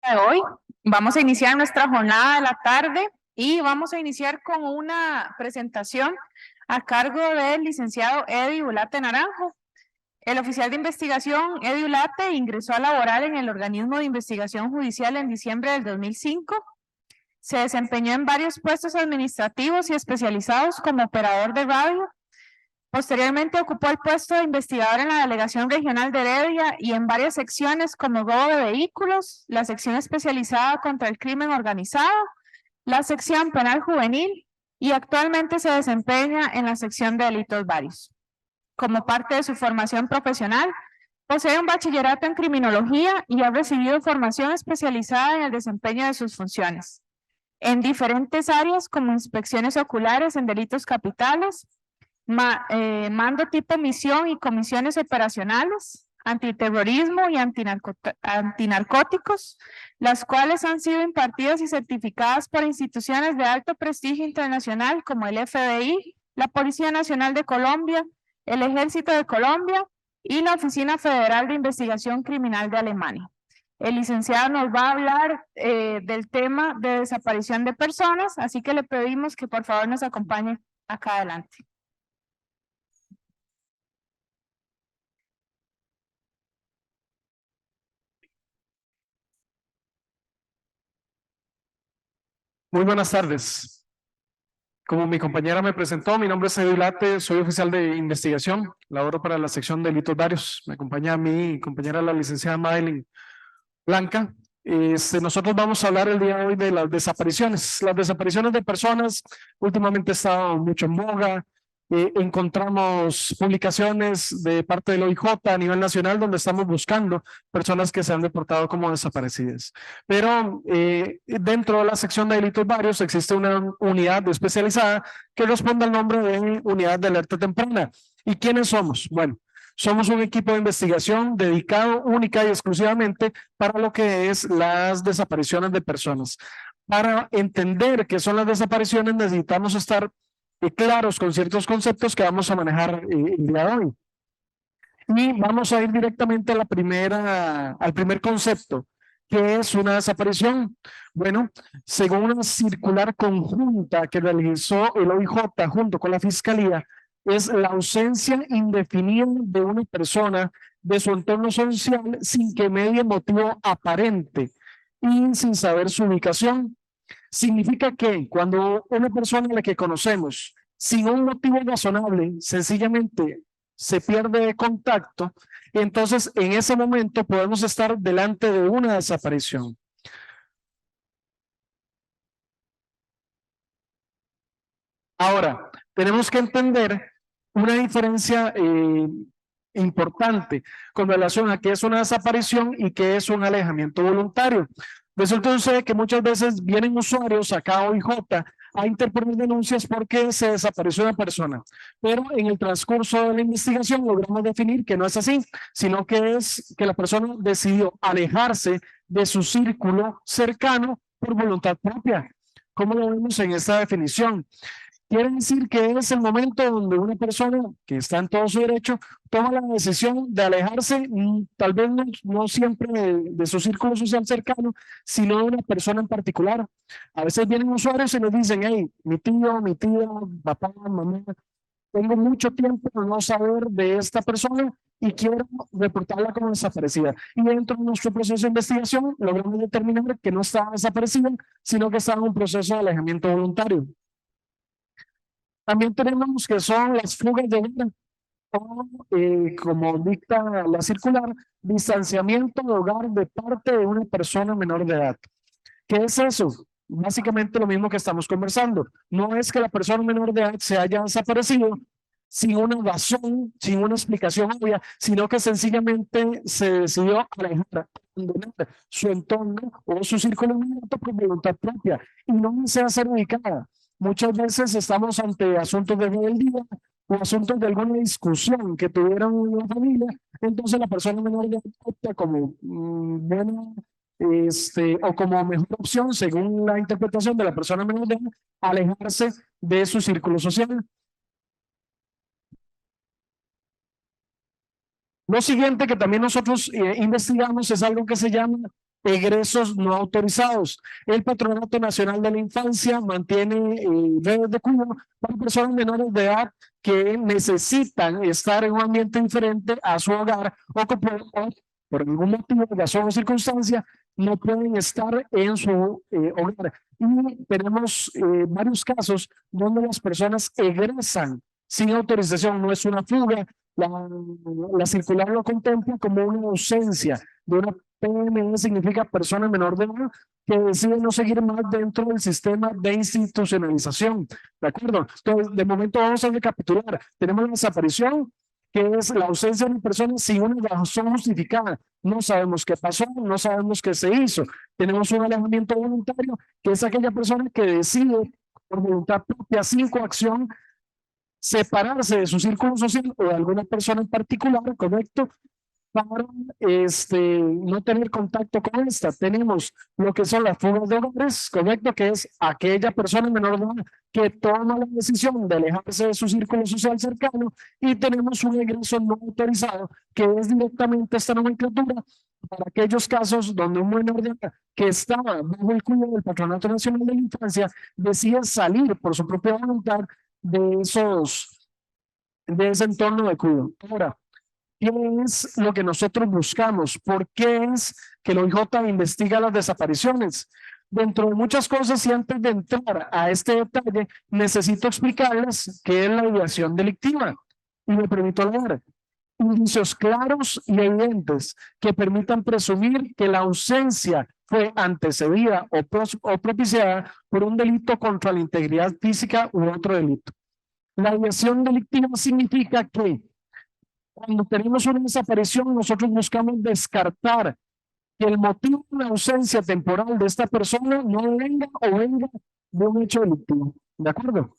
De hoy. Vamos a iniciar nuestra jornada de la tarde y vamos a iniciar con una presentación a cargo del licenciado Eddie Ulate Naranjo. El oficial de investigación Eddie Ulate ingresó a laborar en el organismo de investigación judicial en diciembre del 2005. Se desempeñó en varios puestos administrativos y especializados como operador de radio. Posteriormente ocupó el puesto de investigador en la Delegación Regional de Heredia y en varias secciones como robo de vehículos, la sección especializada contra el crimen organizado, la sección penal juvenil y actualmente se desempeña en la sección de delitos varios. Como parte de su formación profesional, posee un bachillerato en criminología y ha recibido formación especializada en el desempeño de sus funciones en diferentes áreas como inspecciones oculares en delitos capitales, mando tipo misión y comisiones operacionales, antiterrorismo y antinarcóticos, las cuales han sido impartidas y certificadas por instituciones de alto prestigio internacional como el FBI, la Policía Nacional de Colombia, el Ejército de Colombia y la Oficina Federal de Investigación Criminal de Alemania. El licenciado nos va a hablar del tema de desaparición de personas, así que le pedimos que por favor nos acompañe acá adelante. Muy buenas tardes. Como mi compañera me presentó, mi nombre es Eddie Ulate, soy oficial de investigación, laboro para la sección de delitos varios. Me acompaña mi compañera, la licenciada Madeline Blanca. Nosotros vamos a hablar el día de hoy de las desapariciones. Las desapariciones de personas últimamente han estado mucho en boga. Encontramos publicaciones de parte del OIJ a nivel nacional donde estamos buscando personas que se han reportado como desaparecidas. Pero dentro de la sección de delitos varios existe una unidad especializada que responde al nombre de Unidad de Alerta Temprana. ¿Y quiénes somos? Bueno, somos un equipo de investigación dedicado única y exclusivamente para lo que es las desapariciones de personas. Para entender qué son las desapariciones necesitamos estar claros con ciertos conceptos que vamos a manejar el día de hoy. Y vamos a ir directamente a al primer concepto, que es una desaparición. Bueno, según una circular conjunta que realizó el OIJ junto con la Fiscalía, es la ausencia indefinida de una persona de su entorno social sin que medie motivo aparente y sin saber su ubicación. Significa que cuando una persona a la que conocemos, sin un motivo razonable, sencillamente se pierde de contacto, entonces en ese momento podemos estar delante de una desaparición. Ahora, tenemos que entender una diferencia importante con relación a qué es una desaparición y qué es un alejamiento voluntario. Resulta que muchas veces vienen usuarios acá a OIJ a interponer denuncias porque se desapareció una persona, pero en el transcurso de la investigación logramos definir que no es así, sino que es que la persona decidió alejarse de su círculo cercano por voluntad propia. ¿Cómo lo vemos en esta definición? Quiere decir que es el momento donde una persona que está en todo su derecho toma la decisión de alejarse, tal vez no siempre de su círculo social cercano, sino de una persona en particular. A veces vienen usuarios y nos dicen, hey, mi tío, mi tía, papá, mamá, tengo mucho tiempo de no saber de esta persona y quiero reportarla como desaparecida. Y dentro de nuestro proceso de investigación logramos determinar que no estaba desaparecida, sino que estaba en un proceso de alejamiento voluntario. También tenemos que son las fugas de hogar, o, como dicta la circular, distanciamiento de hogar de parte de una persona menor de edad. ¿Qué es eso? Básicamente lo mismo que estamos conversando. No es que la persona menor de edad se haya desaparecido sin una razón, sin una explicación obvia, sino que sencillamente se decidió alejar, abandonar su entorno o su círculo inmediato por voluntad propia y no desea ser ubicada. Muchas veces estamos ante asuntos de rebeldía o asuntos de alguna discusión que tuvieron en la familia, entonces la persona menor de edad opta como buena o como mejor opción, según la interpretación de la persona menor de edad, alejarse de su círculo social. Lo siguiente que también nosotros investigamos es algo que se llama egresos no autorizados. El Patronato Nacional de la Infancia mantiene redes de cuidado para personas menores de edad que necesitan estar en un ambiente diferente a su hogar o que por algún motivo, razón o circunstancia, no pueden estar en su hogar. Y tenemos varios casos donde las personas egresan sin autorización, no es una fuga. La circular lo contempla como una ausencia de una PME, significa persona menor de edad que decide no seguir más dentro del sistema de institucionalización. ¿De acuerdo? Entonces, de momento vamos a recapitular. Tenemos la desaparición, que es la ausencia de una persona sin una razón justificada. No sabemos qué pasó, no sabemos qué se hizo. Tenemos un alejamiento voluntario, que es aquella persona que decide por voluntad propia, sin coacción, separarse de su círculo social o de alguna persona en particular, correcto, para no tener contacto con esta. Tenemos lo que son las fugas de hogares, correcto, que es aquella persona menor de edad que toma la decisión de alejarse de su círculo social cercano, y tenemos un egreso no autorizado, que es directamente esta nomenclatura para aquellos casos donde un menor de edad que estaba bajo el cuidado del Patronato Nacional de la Infancia decide salir por su propia voluntad de ese entorno de cuidado. Ahora, ¿qué es lo que nosotros buscamos? ¿Por qué es que el OIJ investiga las desapariciones? Dentro de muchas cosas, y antes de entrar a este detalle, necesito explicarles qué es la ideación delictiva. Y me permito leer: indicios claros y evidentes que permitan presumir que la ausencia fue antecedida o propiciada por un delito contra la integridad física u otro delito. La ideación delictiva significa que cuando tenemos una desaparición, nosotros buscamos descartar que el motivo de la ausencia temporal de esta persona no venga o venga de un hecho delictivo. ¿De acuerdo?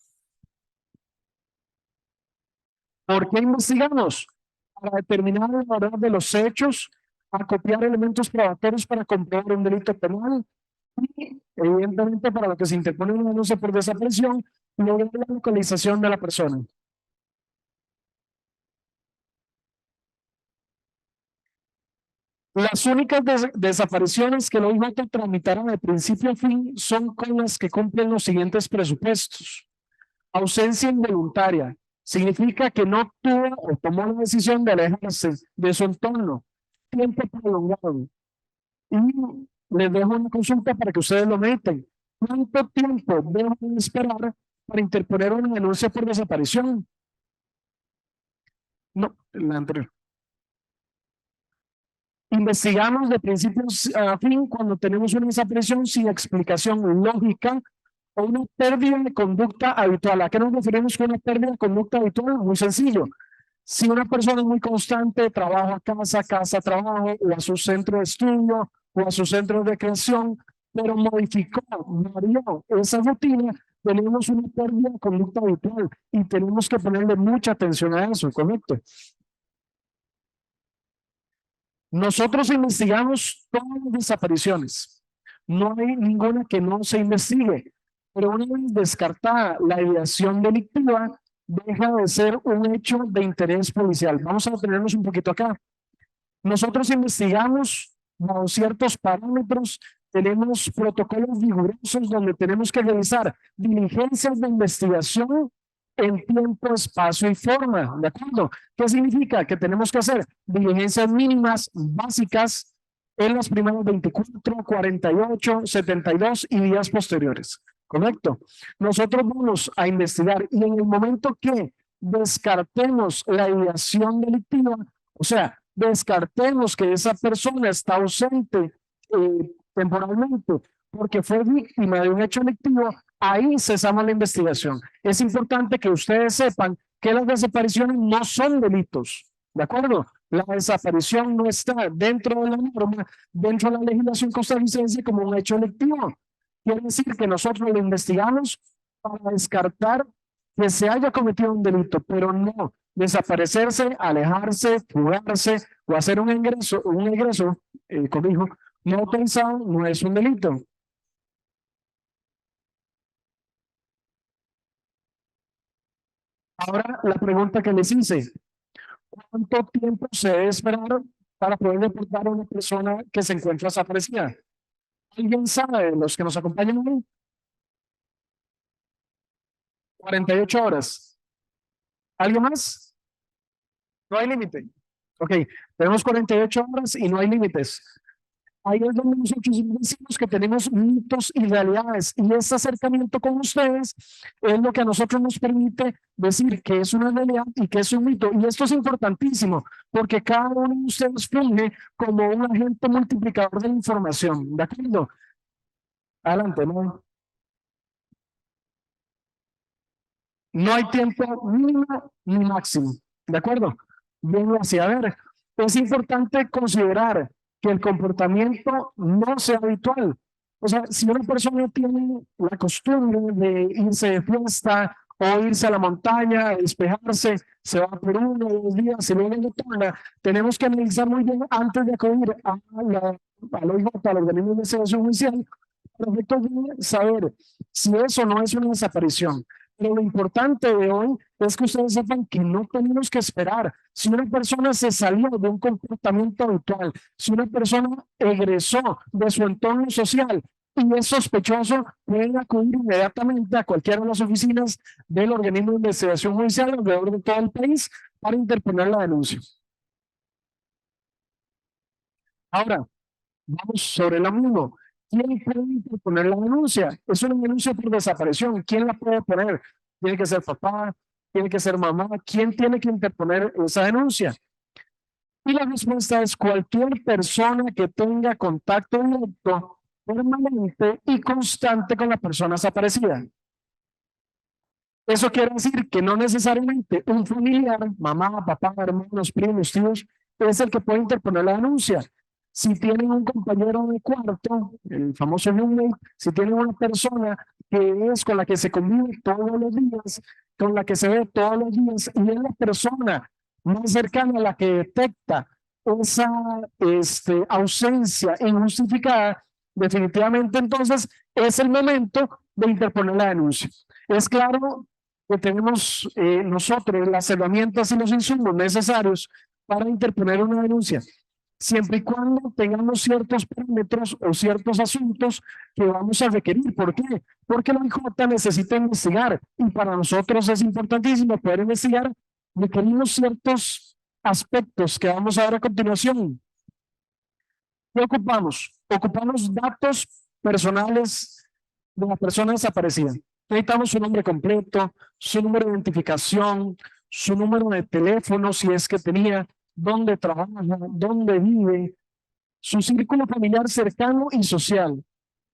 ¿Por qué investigamos? Para determinar la verdad de los hechos, acopiar elementos probatorios para comprobar un delito penal y, evidentemente, para lo que se interpone una denuncia por desaparición, lograr la localización de la persona. Las únicas desapariciones que el OIJ tramitará de principio a fin son con las que cumplen los siguientes presupuestos. Ausencia involuntaria significa que no tuvo o tomó la decisión de alejarse de su entorno. Tiempo prolongado. Y les dejo una consulta para que ustedes lo meten. ¿Cuánto tiempo deben esperar para interponer una denuncia por desaparición? No, la anterior. Investigamos de principio a fin cuando tenemos una desaparición sin explicación lógica o una pérdida de conducta habitual. ¿A qué nos referimos con una pérdida de conducta habitual? Muy sencillo. Si una persona es muy constante, trabajo a casa, casa a trabajo, o a su centro de estudio, o a su centro de recreación, pero modificó, varió esa rutina, tenemos una pérdida de conducta habitual y tenemos que ponerle mucha atención a eso, ¿correcto? Nosotros investigamos todas las desapariciones. No hay ninguna que no se investigue. Pero una vez descartada la ideación delictiva, deja de ser un hecho de interés policial. Vamos a detenernos un poquito acá. Nosotros investigamos bajo ciertos parámetros, tenemos protocolos rigurosos donde tenemos que realizar diligencias de investigación en tiempo, espacio y forma, ¿de acuerdo? ¿Qué significa? Que tenemos que hacer diligencias mínimas, básicas, en las primeras 24, 48, 72 y días posteriores, ¿correcto? Nosotros vamos a investigar y en el momento que descartemos la ideación delictiva, o sea, descartemos que esa persona está ausente temporalmente porque fue víctima de un hecho delictivo, ahí cesamos la investigación. Es importante que ustedes sepan que las desapariciones no son delitos, ¿de acuerdo? La desaparición no está dentro de la norma, dentro de la legislación costarricense como un hecho delictivo. Quiere decir que nosotros lo investigamos para descartar que se haya cometido un delito, pero no desaparecerse, alejarse, fugarse o hacer un egreso, corrijo, no autorizado no es un delito. Ahora la pregunta que les hice, ¿cuánto tiempo se debe esperar para poder reportar a una persona que se encuentra desaparecida. ¿Alguien sabe de los que nos acompañan hoy? 48 horas. ¿Alguien más? No hay límite. Ok, tenemos 48 horas y no hay límites. Ahí es donde nosotros decimos que tenemos mitos y realidades, y ese acercamiento con ustedes es lo que a nosotros nos permite decir que es una realidad y que es un mito. Y esto es importantísimo porque cada uno de ustedes funge como un agente multiplicador de información. ¿De acuerdo? Adelante, ¿no? No hay tiempo mínimo ni máximo. ¿De acuerdo? Vengo hacia ver. Es importante considerar que el comportamiento no sea habitual. O sea, si una persona tiene la costumbre de irse de fiesta o irse a la montaña, a despejarse, se va por 1 o 2 días, se luego retorna, tenemos que analizar muy bien antes de acudir al OIJ, al organismo de investigación judicial, para efectos de saber si eso no es una desaparición. Pero lo importante de hoy es que ustedes sepan que no tenemos que esperar. Si una persona se salió de un comportamiento habitual, si una persona egresó de su entorno social y es sospechoso, pueden acudir inmediatamente a cualquiera de las oficinas del organismo de investigación judicial alrededor de todo el país para interponer la denuncia. Ahora, vamos sobre lo mismo. ¿Quién puede interponer la denuncia? Es una denuncia por desaparición. ¿Quién la puede poner? Tiene que ser papá, tiene que ser mamá. ¿Quién tiene que interponer esa denuncia? Y la respuesta es cualquier persona que tenga contacto directo, permanente y constante con la persona desaparecida. Eso quiere decir que no necesariamente un familiar, mamá, papá, hermanos, primos, tíos, es el que puede interponer la denuncia. Si tienen un compañero de cuarto, el famoso roommate, si tienen una persona que es con la que se convive todos los días, con la que se ve todos los días, y es la persona más cercana a la que detecta esa ausencia injustificada, definitivamente entonces es el momento de interponer la denuncia. Es claro que tenemos nosotros las herramientas y los insumos necesarios para interponer una denuncia, siempre y cuando tengamos ciertos parámetros o ciertos asuntos que vamos a requerir. ¿Por qué? Porque la OIJ necesita investigar y para nosotros es importantísimo poder investigar. Requerimos ciertos aspectos que vamos a ver a continuación. ¿Qué ocupamos? Ocupamos datos personales de la persona desaparecida. Necesitamos su nombre completo, su número de identificación, su número de teléfono, si es que tenía, dónde trabaja, dónde vive, su círculo familiar cercano y social,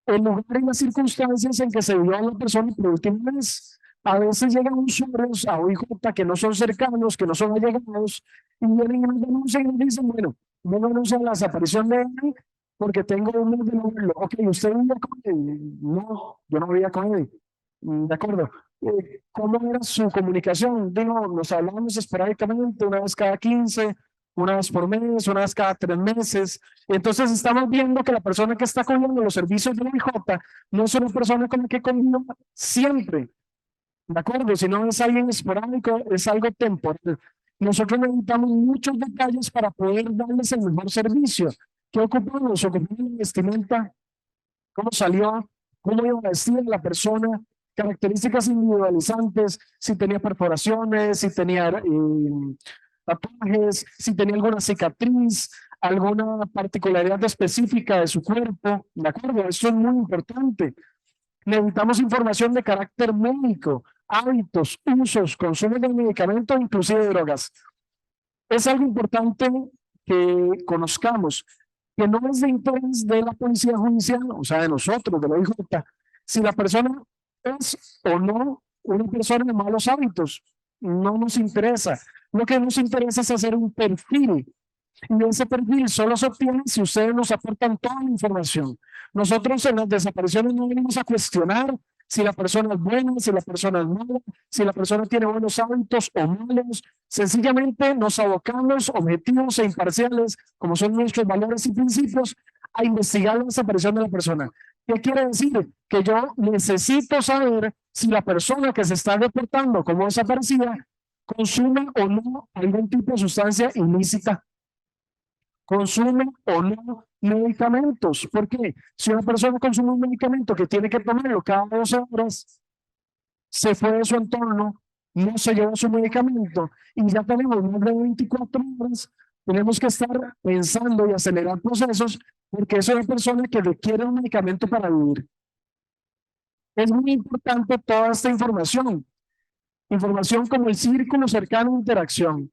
el lugar y las circunstancias en que se vio a la persona por última vez. A veces llegan usuarios a OIJ que no son cercanos, que no son allegados, y vienen y nos denuncian y nos dicen, bueno, no denuncian la desaparición de él porque tengo un mes de no verlo. Ok, ¿usted vivía con él? No, yo no vivía con él. De acuerdo. ¿Cómo era su comunicación? Digo, nos hablábamos esporádicamente, una vez cada 15, una vez por mes, una vez cada 3 meses. Entonces estamos viendo que la persona que está cogiendo los servicios de la OIJ no es una persona con la que convive siempre, ¿de acuerdo? Si no es alguien esporádico, es algo temporal. Nosotros necesitamos muchos detalles para poder darles el mejor servicio. ¿Qué ocupamos? Ocupamos la vestimenta, cómo salió, cómo iba vestida la persona, características individualizantes, si tenía perforaciones, si tenía tatuajes, si tenía alguna cicatriz, alguna particularidad específica de su cuerpo, ¿de acuerdo? Eso es muy importante. Necesitamos información de carácter médico, hábitos, usos, consumo de medicamentos, inclusive de drogas. Es algo importante que conozcamos, que no es de interés de la policía judicial, o sea, de nosotros, de la OIJ, si la persona es o no una persona de malos hábitos. No nos interesa. Lo que nos interesa es hacer un perfil. Y ese perfil solo se obtiene si ustedes nos aportan toda la información. Nosotros en las desapariciones no venimos a cuestionar si la persona es buena, si la persona es mala, si la persona tiene buenos hábitos o malos. Sencillamente nos abocamos, objetivos e imparciales, como son nuestros valores y principios, a investigar la desaparición de la persona. ¿Qué quiere decir? Que yo necesito saber si la persona que se está reportando como desaparecida consume o no algún tipo de sustancia ilícita. consume o no medicamentos. ¿Por qué? Si una persona consume un medicamento que tiene que tomarlo cada 12 horas, se fue de su entorno, no se llevó su medicamento y ya tenemos más de 24 horas, tenemos que estar pensando y acelerar procesos porque es una persona que requiere un medicamento para vivir. Es muy importante toda esta información. Información como el círculo cercano de interacción.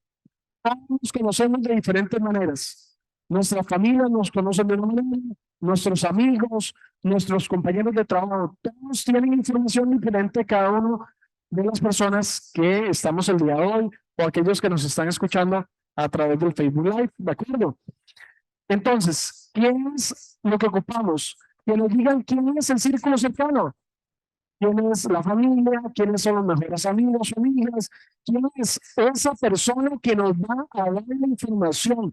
Todos nos conocemos de diferentes maneras. Nuestra familia nos conoce de una manera, nuestros amigos, nuestros compañeros de trabajo, todos tienen información diferente cada uno de las personas que estamos el día de hoy o aquellos que nos están escuchando a través del Facebook Live, ¿de acuerdo? Entonces, ¿qué es lo que ocupamos? Que nos digan quién es el círculo cercano. ¿Quién es la familia? ¿Quiénes son los mejores amigos o amigas? ¿Quién es esa persona que nos va a dar la información?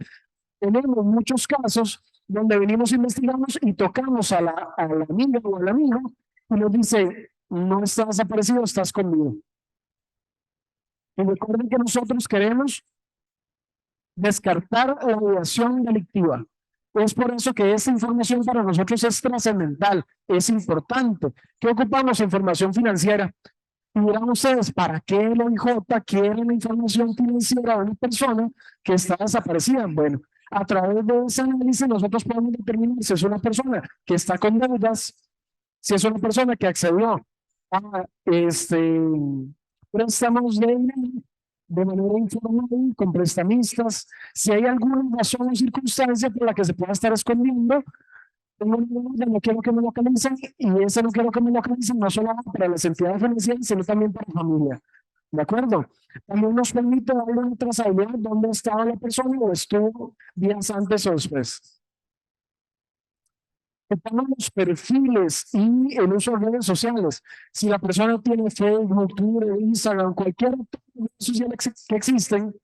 Tenemos muchos casos donde venimos, investigamos y tocamos a la amiga o al amigo y nos dice, no estás desaparecido, estás conmigo. Y recuerden que nosotros queremos descartar la ideación delictiva. Es por eso que esta información para nosotros es trascendental, es importante. ¿Qué ocupamos? Información financiera. Y dirán ustedes, ¿para qué el OIJ quiere la información financiera de una persona que está desaparecida? Bueno, a través de ese análisis nosotros podemos determinar si es una persona que está con deudas, si es una persona que accedió a préstamos de manera informal con prestamistas, si hay alguna razón o circunstancia por la que se pueda estar escondiendo. No quiero que me localicen y ese no quiero que me localicen no solo para las entidades financieras, sino también para la familia. ¿De acuerdo? También nos permite darle una trazabilidad dónde estaba la persona o estuvo días antes o después. Ocupamos los perfiles y el uso de redes sociales. Si la persona tiene Facebook, Twitter, Instagram, cualquier red social que existen,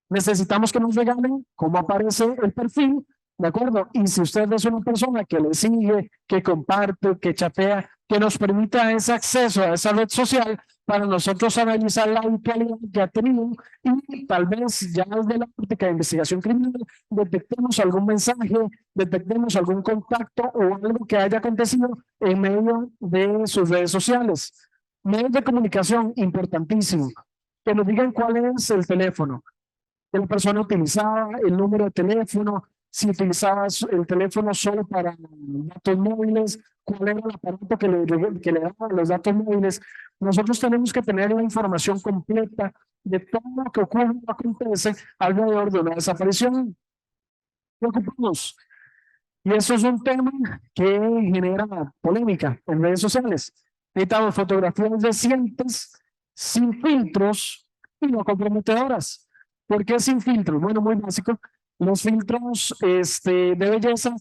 necesitamos que nos regalen cómo aparece el perfil, ¿de acuerdo? Y si usted es una persona que le sigue, que comparte, que chatea, que nos permita ese acceso a esa red social para nosotros analizar la habitualidad que ha tenido y tal vez ya desde la práctica de investigación criminal detectemos algún mensaje, detectemos algún contacto o algo que haya acontecido en medio de sus redes sociales. Medios de comunicación, importantísimo. Que nos digan cuál es el teléfono que la persona utilizaba, el número de teléfono, si utilizaba el teléfono solo para datos móviles, cuál era el aparato que le daba los datos móviles. Nosotros tenemos que tener la información completa de todo lo que ocurre o acontece alrededor de una desaparición. ¿Qué ocupamos? Y eso es un tema que genera polémica en redes sociales. Necesitamos fotografías recientes, sin filtros y no comprometedoras. ¿Por qué sin filtros? Bueno, muy básico. Los filtros de belleza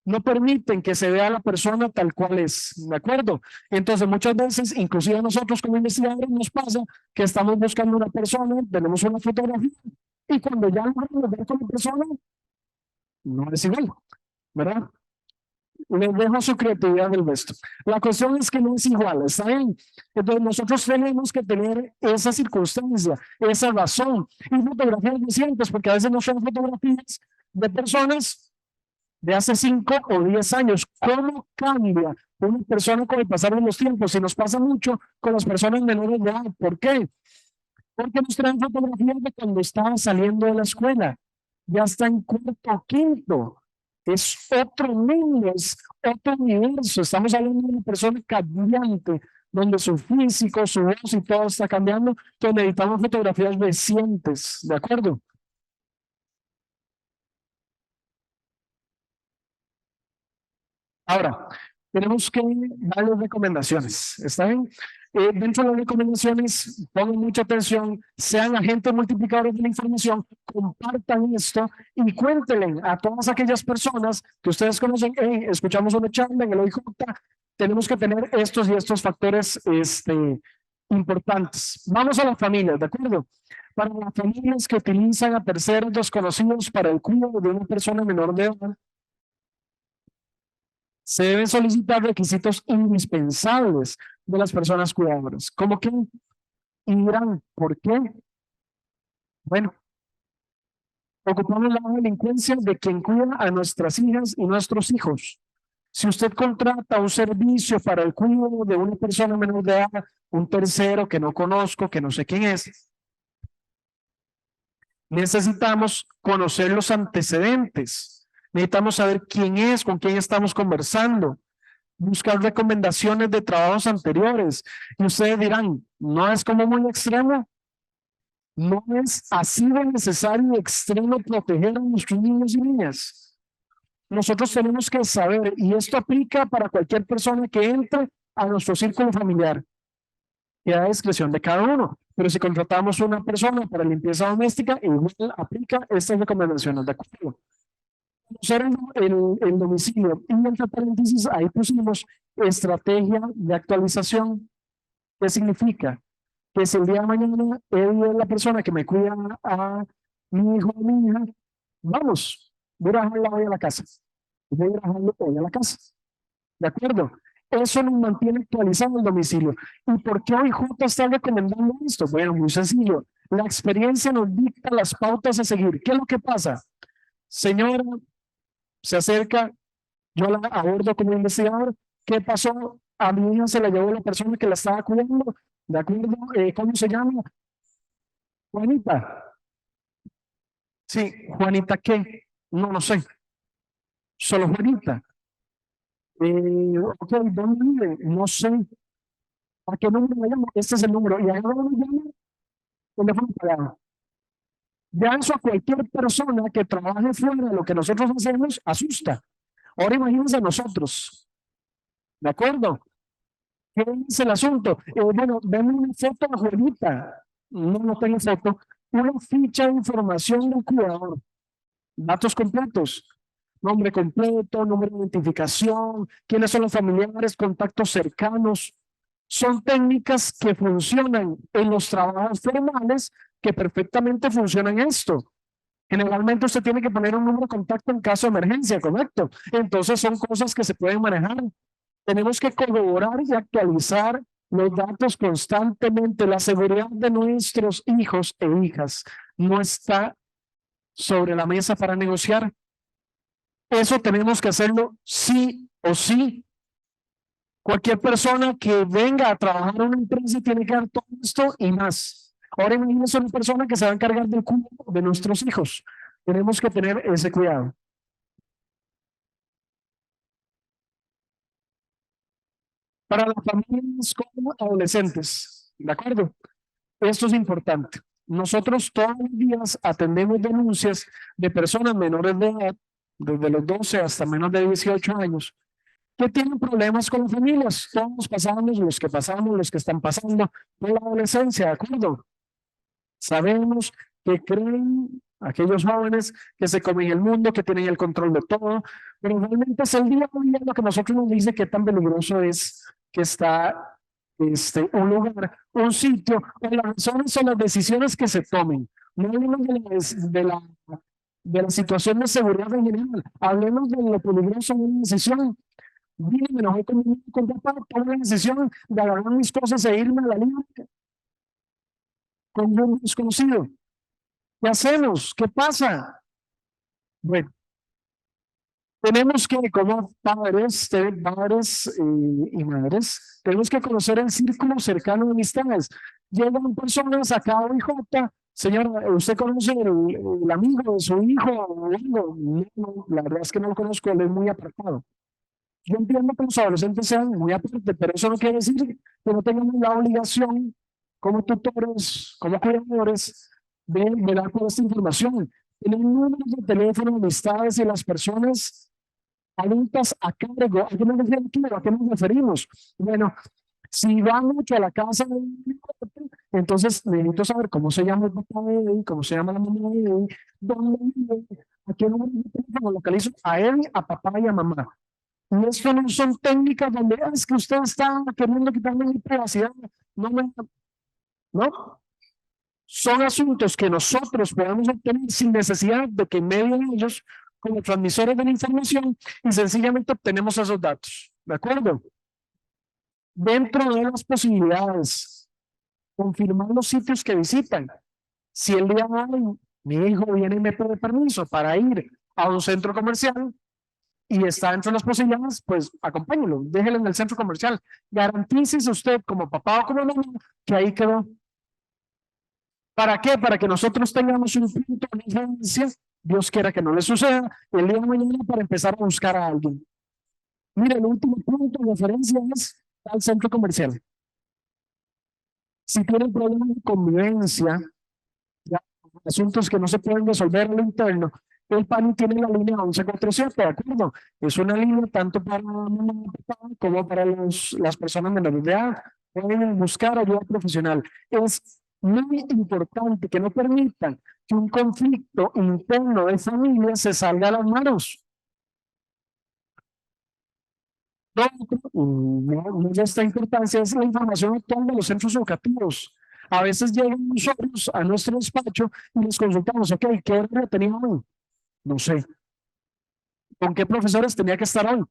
no permiten que se vea a la persona tal cual es, ¿de acuerdo? Entonces, muchas veces, inclusive a nosotros como investigadores, nos pasa que estamos buscando una persona, tenemos una fotografía, y cuando ya logramos ver con la persona, no es igual, ¿verdad? Les dejo su creatividad del resto. La cuestión es que no es igual, ¿está bien? Entonces nosotros tenemos que tener esa circunstancia, esa razón, y fotografías recientes, porque a veces no son fotografías de personas de hace 5 o 10 años. ¿Cómo cambia una persona con el pasar de los tiempos? Y nos pasa mucho con las personas menores de edad. ¿Por qué? Porque nos traen fotografías de cuando estaba saliendo de la escuela. Ya está en cuarto o quinto. Es otro mundo, es otro universo. Estamos hablando de una persona cambiante, donde su físico, su voz y todo está cambiando. Entonces necesitamos fotografías recientes, ¿de acuerdo? Ahora, tenemos que darles recomendaciones, ¿está bien? Dentro de las recomendaciones, pongan mucha atención, sean agentes multiplicadores de la información, compartan esto y cuéntenle a todas aquellas personas que ustedes conocen, escuchamos una charla en el OIJ, tenemos que tener estos y estos factores importantes. Vamos a las familias, ¿de acuerdo? Para las familias que utilizan a terceros desconocidos para el cuidado de una persona menor de edad, se deben solicitar requisitos indispensables de las personas cuidadoras. ¿Cómo que? Y dirán, ¿por qué? Bueno, Ocupamos la delincuencia de quien cuida a nuestras hijas y nuestros hijos. Si usted contrata un servicio para el cuidado de una persona menor de edad, un tercero que no conozco, que no sé quién es, necesitamos conocer los antecedentes. Necesitamos saber quién es, con quién estamos conversando, buscar recomendaciones de trabajos anteriores. Y ustedes dirán, ¿no es como muy extremo? No es así de necesario y extremo proteger a nuestros niños y niñas. Nosotros tenemos que saber, y esto aplica para cualquier persona que entre a nuestro círculo familiar, y a discreción de cada uno. Pero si contratamos una persona para limpieza doméstica, igual aplica estas recomendaciones, ¿de acuerdo? Conocer el domicilio. Y entre paréntesis, ahí pusimos estrategia de actualización. ¿Qué significa? Que si el día de mañana él es la persona que me cuida a mi hijo o mi hija, vamos, voy a dejarla hoy a la casa. Voy a dejarlo hoy a la casa. ¿De acuerdo? Eso nos mantiene actualizado el domicilio. ¿Y por qué hoy J está recomendando esto? Bueno, muy sencillo. La experiencia nos dicta las pautas a seguir. ¿Qué es lo que pasa? Señora, se acerca, yo la abordo como investigador. ¿Qué pasó? A mi hija se la llevó la persona que la estaba cuidando. ¿De acuerdo? ¿Cómo se llama? Juanita. Sí, Juanita, ¿qué? No, no sé. Solo Juanita. Ok, ¿dónde vive? No sé. ¿A qué número me llamo? Este es el número. ¿Y a dónde me llamo? Teléfono pagado. Ya eso a cualquier persona que trabaje fuera de lo que nosotros hacemos, asusta. Ahora imagínense a nosotros. ¿De acuerdo? ¿Qué es el asunto? Bueno, ven una foto de Juanita. No, no tengo foto. Una ficha de información del cuidador. Datos completos. Nombre completo, número de identificación, quiénes son los familiares, contactos cercanos. Son técnicas que funcionan en los trabajos formales, que perfectamente funcionan en esto. Generalmente usted tiene que poner un número de contacto en caso de emergencia, ¿correcto? Entonces son cosas que se pueden manejar. Tenemos que corroborar y actualizar los datos constantemente. La seguridad de nuestros hijos e hijas no está sobre la mesa para negociar. Eso tenemos que hacerlo sí o sí. Cualquier persona que venga a trabajar en una empresa tiene que dar todo esto y más. Ahora imagínense una persona que se va a encargar del cuidado de nuestros hijos. Tenemos que tener ese cuidado. Para las familias como adolescentes, ¿de acuerdo? Esto es importante. Nosotros todos los días atendemos denuncias de personas menores de edad, desde los 12 hasta menos de 18 años, que tienen problemas con las familias. Todos pasamos, los que están pasando por la adolescencia, ¿de acuerdo? Sabemos que creen aquellos jóvenes que se comen el mundo, que tienen el control de todo, pero realmente es el día a día lo que nosotros nos dice que tan peligroso es que está un lugar, un sitio, o las razones o las decisiones que se tomen. No hablemos de la situación de seguridad en general, hablemos de lo peligroso de una decisión. Vine, me enojé con papá, tomé la decisión de agarrar mis cosas e irme a la libre con un desconocido. ¿Qué hacemos? ¿Qué pasa? Bueno, tenemos que, como padres, padres y madres, tenemos que conocer el círculo cercano de amistades. Llegan personas acá a IJ, señora, ¿usted conoce el amigo de su hijo o algo? No, no, la verdad es que no lo conozco, él es muy apartado. Yo entiendo que los adolescentes sean muy aparte, pero eso no quiere decir que no tengamos la obligación, como tutores, como cuidadores, de velar por esta información. Tienen números de teléfono, amistades y las personas adultas a cargo. ¿A qué nos referimos? ¿A qué nos referimos? Bueno, si va mucho a la casa de un hijo, entonces necesito saber cómo se llama el papá de él, cómo se llama la mamá de él, dónde vive, a qué número de teléfono localizo a él, a papá y a mamá. Y esto no son técnicas donde es que usted está queriendo quitarme mi privacidad. No, no. Son asuntos que nosotros podemos obtener sin necesidad de que en medio de ellos, como transmisores de la información, y sencillamente obtenemos esos datos. ¿De acuerdo? Dentro de las posibilidades, confirmar los sitios que visitan. Si el día de hoy Mi hijo viene y me pide permiso para ir a un centro comercial y está dentro de las posibilidades, pues acompáñelo, déjelo en el centro comercial. Garantícese usted como papá o como mamá que ahí quedó. ¿Para qué? Para que nosotros tengamos un punto de referencia, Dios quiera que no le suceda, el día de mañana para empezar a buscar a alguien. Mira, el último punto de referencia es al centro comercial. Si tienen problemas de convivencia, ya, asuntos que no se pueden resolver en lo interno, el PANI tiene la línea 1147, ¿de acuerdo? Es una línea tanto para mamá y papá como para las personas menores de edad. Pueden buscar ayuda profesional. Es muy importante que no permitan que un conflicto interno de familia se salga a las manos. No de esta importancia es la información actual de los centros educativos. A veces llegan nosotros a nuestro despacho y les consultamos, ok, ¿qué horario tenía hoy? No sé. ¿Con qué profesores tenía que estar hoy?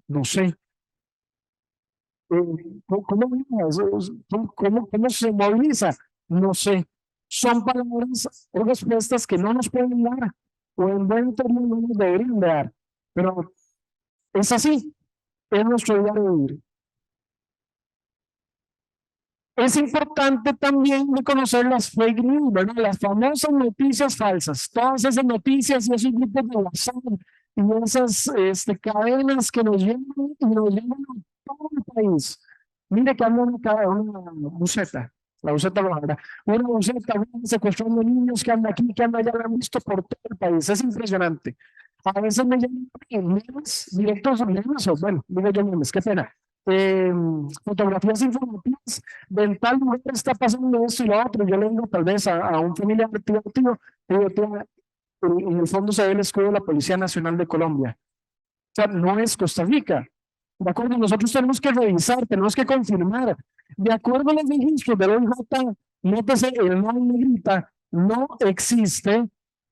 No sé. ¿Cómo se moviliza? No sé. Son palabras o respuestas que no nos pueden dar o en buen término no nos deberían dar. Pero es así, es nuestro diario de vivir. Es importante también reconocer las fake news, ¿verdad? Las famosas noticias falsas, todas esas noticias y esos grupos de WhatsApp y esas cadenas que nos llevan y nos llevan a todo el país. Mire que anda una buceta, la buceta lo habrá, una buceta secuestrando niños que anda aquí, que anda allá, la han visto por todo el país, es impresionante. A veces me llaman memes directos, memes, o bueno, digo yo memes, qué pena. Fotografías informativas de en tal lugar está pasando esto y lo otro. Yo le digo tal vez a un familiar, tío, en el fondo se ve el escudo de la Policía Nacional de Colombia. O sea, no es Costa Rica. De acuerdo, nosotros tenemos que revisar, tenemos que confirmar. De acuerdo a los registros del OIJ, nótese, el no en negrita no existe,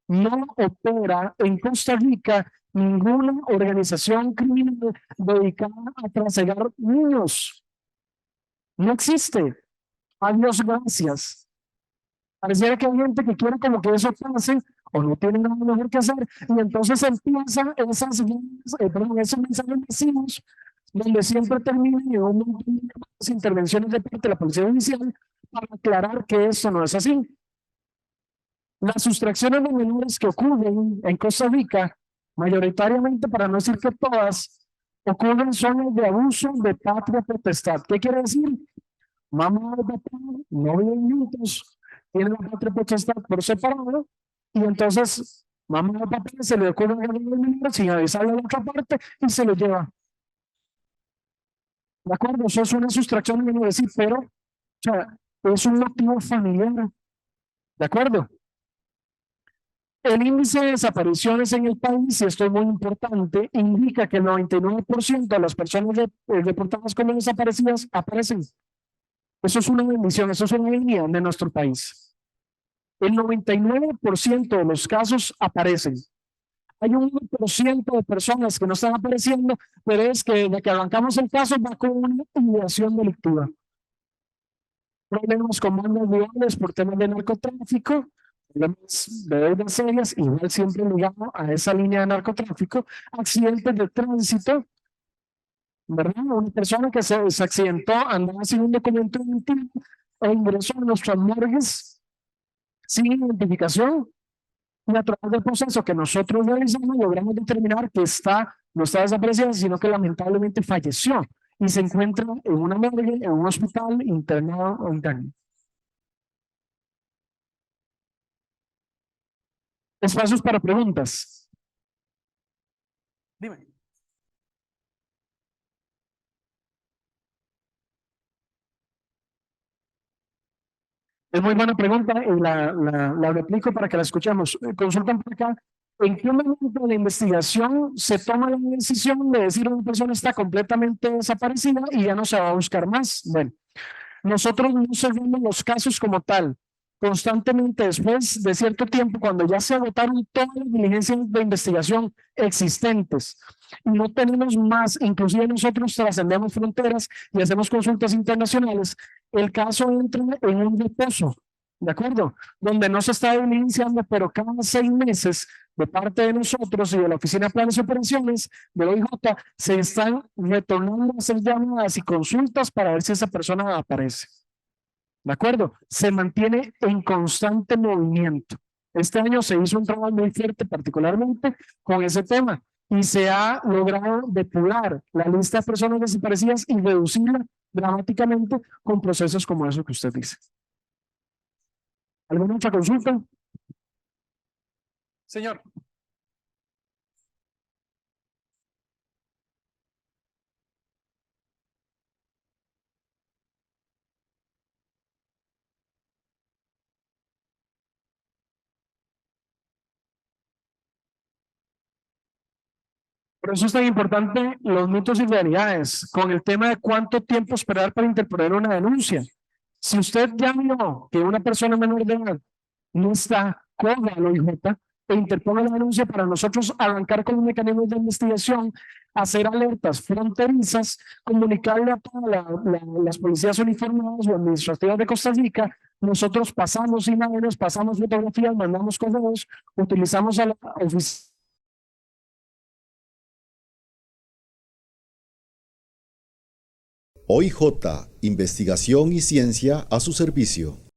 no opera en Costa Rica ninguna organización criminal dedicada a trasegar niños. No existe. Adiós, gracias. Pareciera que hay gente que quiere como que eso pase o no tiene nada mejor que hacer y entonces empiezan esos mensajes masivos donde siempre terminan en un montón de intervenciones de parte de la Policía Judicial para aclarar que eso no es así. Las sustracciones de menores que ocurren en Costa Rica, mayoritariamente, para no decir que todas, ocurren zonas de abuso de patria potestad. ¿Qué quiere decir? Mamá y papá no viven juntos, tienen la patria potestad por separado, y entonces mamá y papá se le ocurre a los menores sin avisarle a la otra parte y se lo lleva. ¿De acuerdo? Eso es una sustracción de menores, sí, pero o sea, es un motivo familiar. ¿De acuerdo? El índice de desapariciones en el país, y esto es muy importante, indica que el 99% de las personas reportadas como desaparecidas aparecen. Eso es una bendición, eso es una línea de nuestro país. El 99% de los casos aparecen. Hay un 1% de personas que no están apareciendo, pero es que desde que arrancamos el caso va con una ideación delictiva. Problemas con bandas rivales por temas de narcotráfico, problemas de deudas serias, igual siempre ligado a esa línea de narcotráfico, accidentes de tránsito, ¿verdad? Una persona que se accidentó, andaba sin un documento identitario e ingresó a nuestras morgues sin identificación. Y a través del proceso que nosotros realizamos, logramos determinar que no está desaparecida, sino que lamentablemente falleció y se encuentra en una morgue, en un hospital internado o interno. Espacios para preguntas. Dime. Es muy buena pregunta y la replico para que la escuchemos. Consultan por acá. ¿En qué momento de la investigación se toma la decisión de decir una persona está completamente desaparecida y ya no se va a buscar más? Bueno, nosotros no cerramos los casos como tal. Constantemente después de cierto tiempo, cuando ya se agotaron todas las diligencias de investigación existentes y no tenemos más, inclusive nosotros trascendemos fronteras y hacemos consultas internacionales, el caso entra en un reposo ¿de acuerdo? Donde no se está iniciando, pero cada 6 meses de parte de nosotros y de la Oficina de Planes y Operaciones del OIJ se están retornando a hacer llamadas y consultas para ver si esa persona aparece. ¿De acuerdo? Se mantiene en constante movimiento. Este año se hizo un trabajo muy fuerte, particularmente con ese tema, y se ha logrado depurar la lista de personas desaparecidas y reducirla dramáticamente con procesos como eso que usted dice. ¿Alguna otra consulta? Señor. Por eso es tan importante los mitos y realidades con el tema de cuánto tiempo esperar para interponer una denuncia. Si usted ya vio que una persona menor de edad no está, corra al OIJ e interponga la denuncia para nosotros arrancar con un mecanismo de investigación, hacer alertas fronterizas, comunicarle a todas las policías uniformadas o administrativas de Costa Rica. Nosotros pasamos imágenes, pasamos fotografías, mandamos correos, utilizamos a la oficina. OIJ, investigación y ciencia a su servicio.